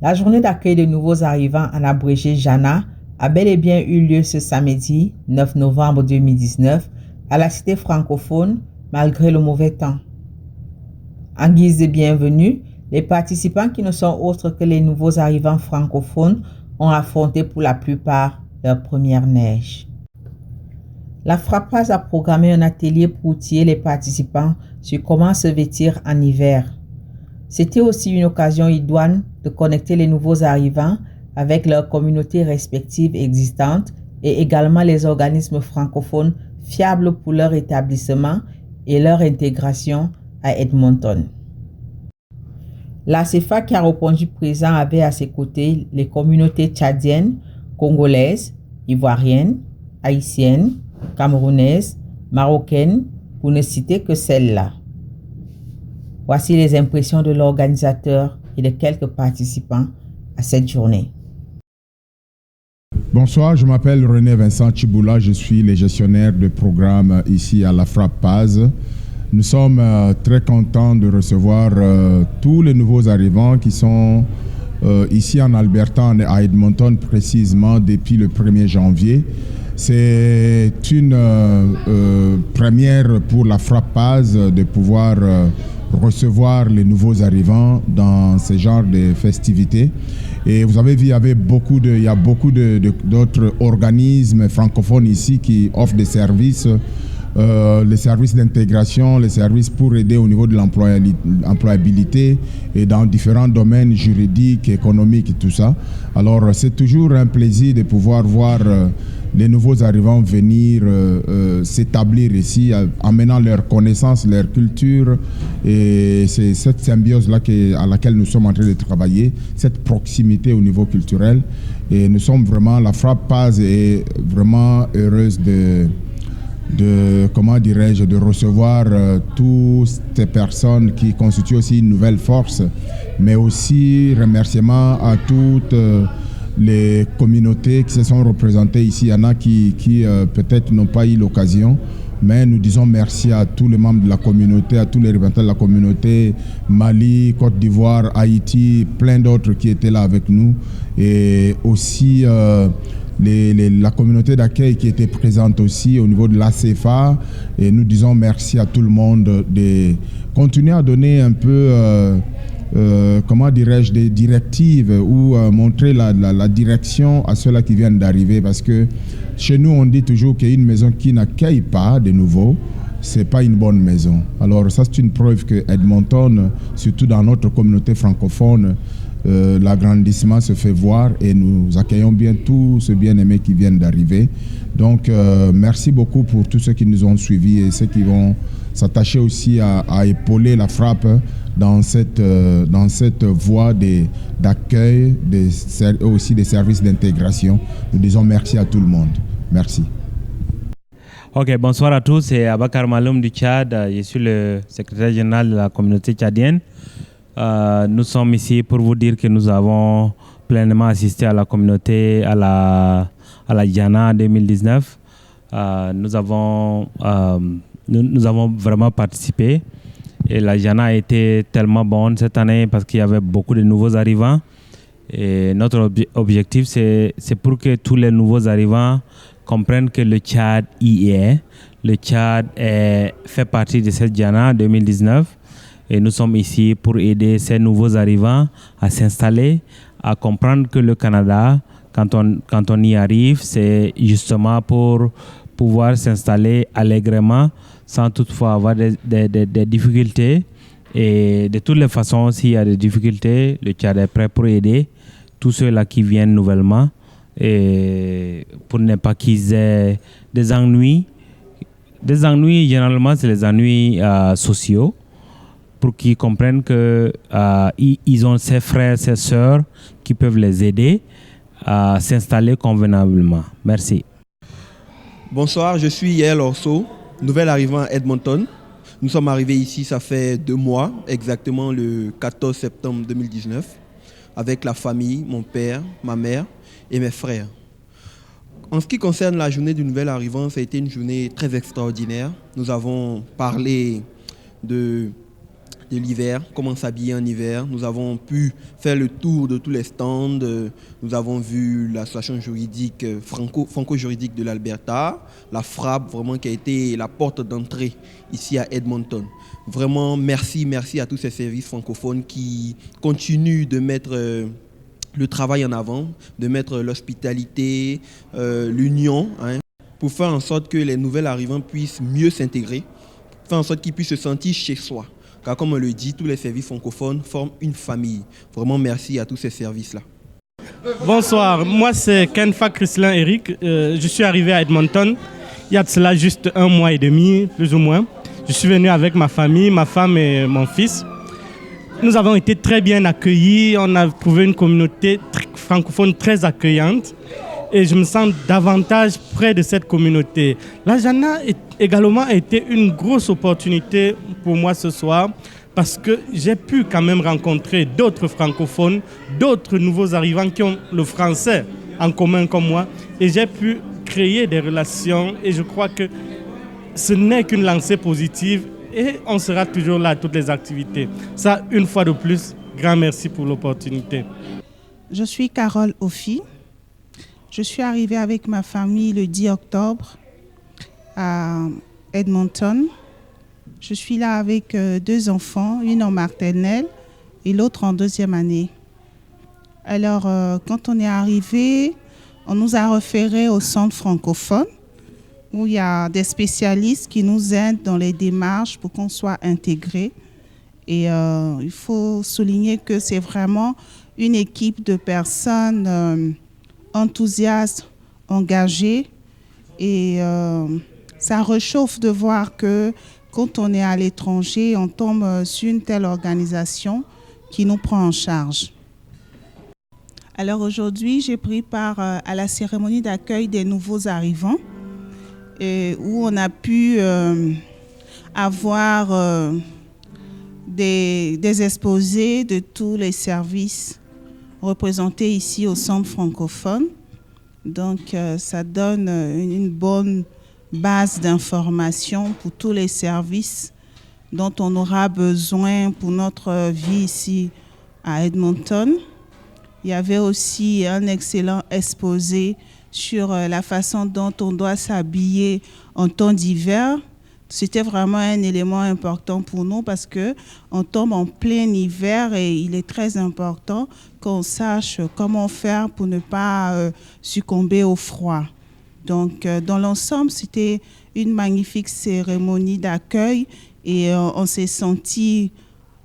La journée d'accueil des nouveaux arrivants en abrégé Jana a bel et bien eu lieu ce samedi 9 novembre 2019 à la cité francophone malgré le mauvais temps. En guise de bienvenue, les participants qui ne sont autres que les nouveaux arrivants francophones ont affronté pour la plupart leur première neige. La Frappage a programmé un atelier pour outiller les participants sur comment se vêtir en hiver. C'était aussi une occasion idoine de connecter les nouveaux arrivants avec leurs communautés respectives existantes et également les organismes francophones fiables pour leur établissement et leur intégration à Edmonton. La CFA qui a répondu présent avait à ses côtés les communautés tchadiennes, congolaises, ivoiriennes, haïtiennes, camerounaises, marocaines, pour ne citer que celles-là. Voici les impressions de l'organisateur et de quelques participants à cette journée. Bonsoir, je m'appelle René Vincent Chiboula, je suis le gestionnaire de programme ici à la Frappage. Nous sommes très contents de recevoir tous les nouveaux arrivants qui sont ici en Alberta, à Edmonton précisément depuis le 1er janvier. C'est une première pour la Frappage de pouvoir recevoir les nouveaux arrivants dans ce genre de festivités. Et vous avez vu, il y a beaucoup d'autres organismes francophones ici qui offrent des services, les services d'intégration, les services pour aider au niveau de l'employabilité et dans différents domaines juridiques, économiques et tout ça. Alors c'est toujours un plaisir de pouvoir voir les nouveaux arrivants venir s'établir ici, amenant leurs connaissances, leur culture. Et c'est cette symbiose-là à laquelle nous sommes en train de travailler, cette proximité au niveau culturel. Et nous sommes vraiment, la Frappage est vraiment heureuse de recevoir toutes ces personnes qui constituent aussi une nouvelle force, mais aussi remerciements à toutes les communautés qui se sont représentées ici. Il y en a qui peut-être n'ont pas eu l'occasion, mais nous disons merci à tous les membres de la communauté, à tous les représentants de la communauté, Mali, Côte d'Ivoire, Haïti, plein d'autres qui étaient là avec nous, et aussi la communauté d'accueil qui était présente aussi au niveau de l'ACFA. Et nous disons merci à tout le monde de continuer à donner un peu des directives ou montrer la direction à ceux-là qui viennent d'arriver, parce que chez nous on dit toujours qu'une maison qui n'accueille pas de nouveaux, c'est pas une bonne maison. Alors ça, c'est une preuve que Edmonton, surtout dans notre communauté francophone, l'agrandissement se fait voir et nous accueillons bien tous ceux bien-aimés qui viennent d'arriver. Donc merci beaucoup pour tous ceux qui nous ont suivis et ceux qui vont s'attacher aussi à épauler la Frappe dans cette voie d'accueil, aussi des services d'intégration. Nous disons merci à tout le monde. Merci. Ok, bonsoir à tous, c'est Abakar Maloum du Tchad, je suis le secrétaire général de la communauté tchadienne. Nous sommes ici pour vous dire que nous avons pleinement assisté à la communauté, à la Jana 2019. Nous avons vraiment participé et la Jana a été tellement bonne cette année parce qu'il y avait beaucoup de nouveaux arrivants. Et notre objectif, c'est pour que tous les nouveaux arrivants comprennent que le Tchad y est. Le Tchad fait partie de cette Jana 2019. Et nous sommes ici pour aider ces nouveaux arrivants à s'installer, à comprendre que le Canada, quand on y arrive, c'est justement pour pouvoir s'installer allègrement sans toutefois avoir des difficultés. Et de toutes les façons, s'il y a des difficultés, le Tchad est prêt pour aider tous ceux-là qui viennent nouvellement et pour ne pas qu'ils aient des ennuis. Des ennuis, généralement, c'est les ennuis sociaux, pour qu'ils comprennent qu'ils ont ses frères, ses sœurs qui peuvent les aider à s'installer convenablement. Merci. Bonsoir, je suis Yael Orso, nouvel arrivant à Edmonton. Nous sommes arrivés ici, ça fait 2 mois, exactement le 14 septembre 2019, avec la famille, mon père, ma mère et mes frères. En ce qui concerne la journée du nouvel arrivant, ça a été une journée très extraordinaire. Nous avons parlé des de l'hiver, comment s'habiller en hiver. Nous avons pu faire le tour de tous les stands. Nous avons vu l'association juridique franco-juridique de l'Alberta, la FRAP, vraiment qui a été la porte d'entrée ici à Edmonton. Vraiment, merci à tous ces services francophones qui continuent de mettre le travail en avant, de mettre l'hospitalité, l'union, pour faire en sorte que les nouvelles arrivants puissent mieux s'intégrer, faire en sorte qu'ils puissent se sentir chez soi. Car comme on le dit, tous les services francophones forment une famille. Vraiment merci à tous ces services-là. Bonsoir, moi c'est Kenfa Chrislin Eric. Je suis arrivé à Edmonton il y a de cela juste 1 mois et demi, plus ou moins. Je suis venu avec ma famille, ma femme et mon fils. Nous avons été très bien accueillis. On a trouvé une communauté francophone très accueillante. Et je me sens davantage près de cette communauté. La Jana également a été une grosse opportunité pour moi ce soir parce que j'ai pu quand même rencontrer d'autres francophones, d'autres nouveaux arrivants qui ont le français en commun comme moi. Et j'ai pu créer des relations et je crois que ce n'est qu'une lancée positive et on sera toujours là à toutes les activités. Ça, une fois de plus, grand merci pour l'opportunité. Je suis Carole Ophi. Je suis arrivée avec ma famille le 10 octobre à Edmonton. Je suis là avec 2 enfants, une en maternelle et l'autre en 2e année. Alors, quand on est arrivé, on nous a référés au centre francophone où il y a des spécialistes qui nous aident dans les démarches pour qu'on soit intégrés. Et il faut souligner que c'est vraiment une équipe de personnes enthousiastes, engagées. Et ça réchauffe de voir que quand on est à l'étranger, on tombe sur une telle organisation qui nous prend en charge. Alors aujourd'hui, j'ai pris part à la cérémonie d'accueil des nouveaux arrivants où on a pu avoir des exposés de tous les services représentés ici au centre francophone. Donc ça donne une bonne base d'information pour tous les services dont on aura besoin pour notre vie ici à Edmonton. Il y avait aussi un excellent exposé sur la façon dont on doit s'habiller en temps d'hiver. C'était vraiment un élément important pour nous parce qu'on tombe en plein hiver et il est très important qu'on sache comment faire pour ne pas succomber au froid. Donc, dans l'ensemble, c'était une magnifique cérémonie d'accueil et on s'est senti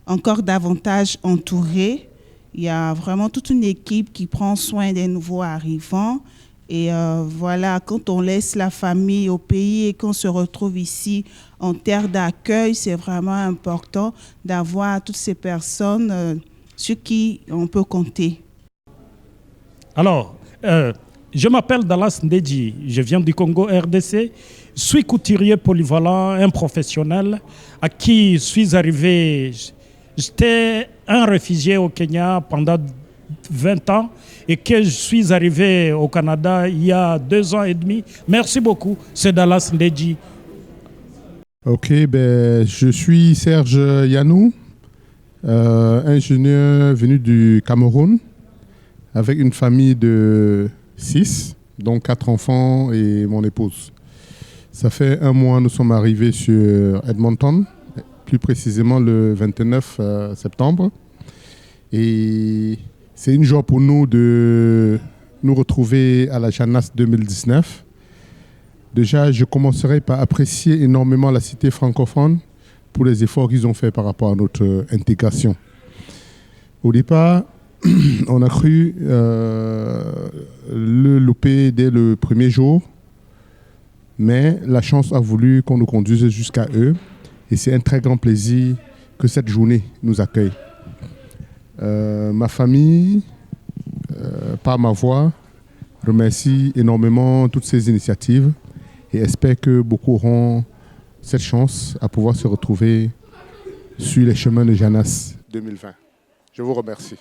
encore davantage entouré. Il y a vraiment toute une équipe qui prend soin des nouveaux arrivants. Et voilà, quand on laisse la famille au pays et qu'on se retrouve ici en terre d'accueil, c'est vraiment important d'avoir toutes ces personnes sur qui on peut compter. Alors, je m'appelle Dallas Ndedji, je viens du Congo RDC, je suis couturier polyvalent, un professionnel à qui je suis arrivé. J'étais un réfugié au Kenya pendant 20 ans et que je suis arrivé au Canada il y a 2 ans et demi. Merci beaucoup, c'est Dallas Ndedji. Ok, je suis Serge Yanou, ingénieur venu du Cameroun avec une famille de 6, dont 4 enfants et mon épouse. Ça fait 1 mois, nous sommes arrivés sur Edmonton, plus précisément le 29 septembre. Et c'est une joie pour nous de nous retrouver à la Janas 2019. Déjà, je commencerai par apprécier énormément la cité francophone pour les efforts qu'ils ont fait par rapport à notre intégration. Au départ, on a cru le louper dès le premier jour, mais la chance a voulu qu'on nous conduise jusqu'à eux et c'est un très grand plaisir que cette journée nous accueille. Ma famille, par ma voix, remercie énormément toutes ces initiatives et espère que beaucoup auront cette chance à pouvoir se retrouver sur les chemins de Janas 2020. Je vous remercie.